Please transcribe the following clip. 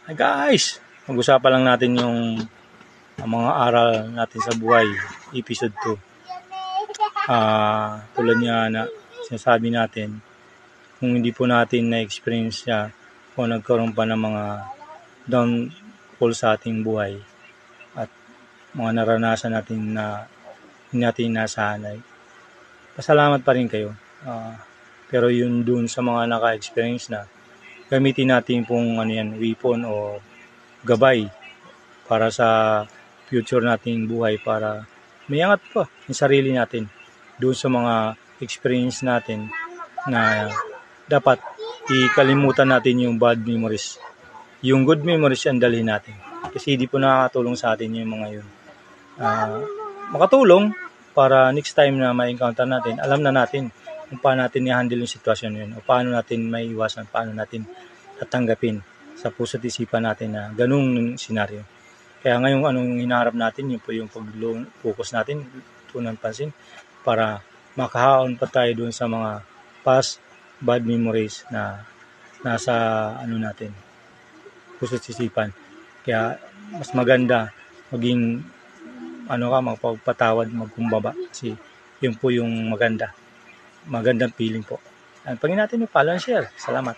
Hi guys! Mag-usapan lang natin yung mga aral natin sa buhay, episode 2. Tulad nga na sinasabi natin, kung hindi po natin na-experience siya o nagkaroon pa ng mga downfall sa ating buhay at mga naranasan natin na hindi natin nasahanay, pasalamat pa rin kayo. Pero yun dun sa mga naka-experience na, gamitin natin pong weapon o gabay para sa future nating buhay, para mayangat pa yung sarili natin doon sa mga experience natin na dapat ikalimutan natin yung bad memories. Yung good memories ang dalhin natin, kasi di po nakakatulong sa atin yung mga yun. Makatulong para next time na ma-encounter natin, alam na natin kung paano natin i-handle yung sitwasyon yun, o paano natin maiiwasan, paano natin tatanggapin sa puso't isipan natin na ganung senaryo. Kaya ngayon anong hinaharap natin, yun po yung focus natin, tunang pansin, para makahaon pa tayo doon sa mga past bad memories na nasa natin, puso't isipan. Kaya mas maganda maging magpagpatawad, magkumbaba, kasi yun po yung magandang feeling po. Pagin natin yung follow and share. Salamat.